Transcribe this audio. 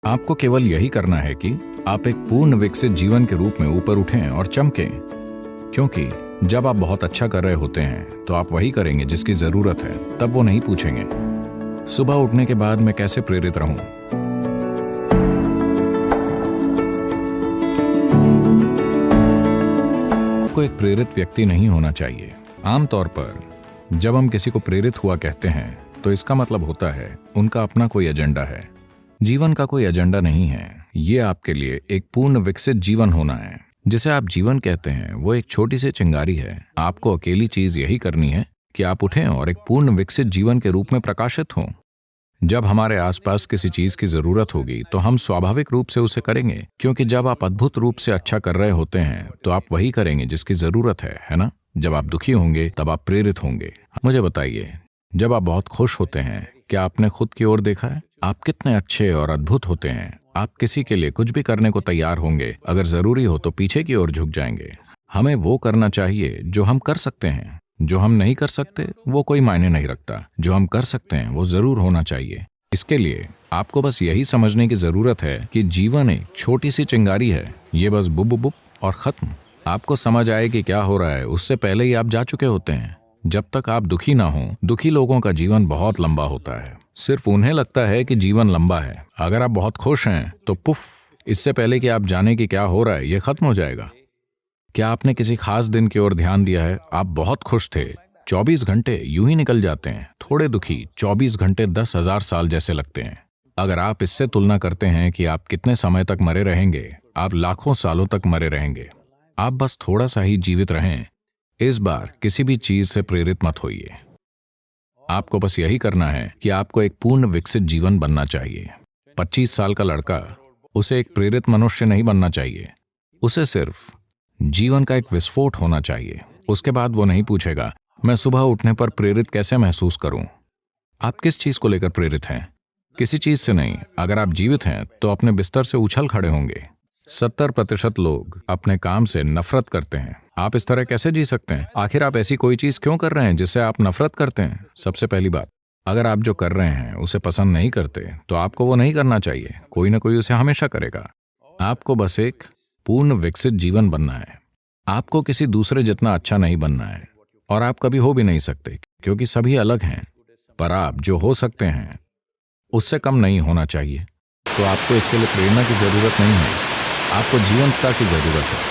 आपको केवल यही करना है कि आप एक पूर्ण विकसित जीवन के रूप में ऊपर उठें और चमकें, क्योंकि जब आप बहुत अच्छा कर रहे होते हैं तो आप वही करेंगे जिसकी जरूरत है। तब वो नहीं पूछेंगे सुबह उठने के बाद मैं कैसे प्रेरित रहूं। आपको एक प्रेरित व्यक्ति नहीं होना चाहिए। आमतौर पर जब हम किसी को प्रेरित हुआ कहते हैं तो इसका मतलब होता है उनका अपना कोई एजेंडा है। जीवन का कोई एजेंडा नहीं है। ये आपके लिए एक पूर्ण विकसित जीवन होना है। जिसे आप जीवन कहते हैं वो एक छोटी सी चिंगारी है। आपको अकेली चीज यही करनी है कि आप उठें और एक पूर्ण विकसित जीवन के रूप में प्रकाशित हों। जब हमारे आसपास किसी चीज की जरूरत होगी तो हम स्वाभाविक रूप से उसे करेंगे, क्योंकि जब आप अद्भुत रूप से अच्छा कर रहे होते हैं तो आप वही करेंगे जिसकी जरूरत है ना? जब आप दुखी होंगे तब आप प्रेरित होंगे। मुझे बताइए, जब आप बहुत खुश होते हैं क्या आपने खुद की ओर देखा है? आप कितने अच्छे और अद्भुत होते हैं। आप किसी के लिए कुछ भी करने को तैयार होंगे। अगर जरूरी हो तो पीछे की ओर झुक जाएंगे। हमें वो करना चाहिए जो हम कर सकते हैं। जो हम नहीं कर सकते वो कोई मायने नहीं रखता। जो हम कर सकते हैं वो जरूर होना चाहिए। इसके लिए आपको बस यही समझने की जरूरत है कि जीवन एक छोटी सी चिंगारी है। ये बस बुब बुब और खत्म। आपको समझ आए कि क्या हो रहा है उससे पहले ही आप जा चुके होते हैं। जब तक आप दुखी ना हो, दुखी लोगों का जीवन बहुत लंबा होता है। सिर्फ उन्हें लगता है कि जीवन लंबा है। अगर आप बहुत खुश हैं तो पुफ, इससे पहले कि आप जाने कि क्या हो रहा है ये खत्म हो जाएगा। क्या आपने किसी खास दिन की ओर ध्यान दिया है? आप बहुत खुश थे, 24 घंटे यूं ही निकल जाते हैं। थोड़े दुखी, 24 घंटे 10,000 साल जैसे लगते हैं। अगर आप इससे तुलना करते हैं कि आप कितने समय तक मरे रहेंगे, आप लाखों सालों तक मरे रहेंगे। आप बस थोड़ा सा ही जीवित रहें। इस बार किसी भी चीज से प्रेरित मत होइए। आपको बस यही करना है कि आपको एक पूर्ण विकसित जीवन बनना चाहिए। 25 साल का लड़का, उसे एक प्रेरित मनुष्य नहीं बनना चाहिए। उसे सिर्फ जीवन का एक विस्फोट होना चाहिए। उसके बाद वो नहीं पूछेगा मैं सुबह उठने पर प्रेरित कैसे महसूस करूं। आप किस चीज को लेकर प्रेरित हैं? किसी चीज से नहीं। अगर आप जीवित हैं तो अपने बिस्तर से उछल खड़े होंगे। 70% लोग अपने काम से नफरत करते हैं। आप इस तरह कैसे जी सकते हैं? आखिर आप ऐसी कोई चीज क्यों कर रहे हैं जिससे आप नफरत करते हैं? सबसे पहली बात, अगर आप जो कर रहे हैं उसे पसंद नहीं करते तो आपको वो नहीं करना चाहिए। कोई ना कोई उसे हमेशा करेगा। आपको बस एक पूर्ण विकसित जीवन बनना है। आपको किसी दूसरे जितना अच्छा नहीं बनना है, और आप कभी हो भी नहीं सकते, क्योंकि सभी अलग हैं। पर आप जो हो सकते हैं उससे कम नहीं होना चाहिए। तो आपको इसके लिए प्रेरणा की जरूरत नहीं है। आपको जीवंतता की जरूरत है।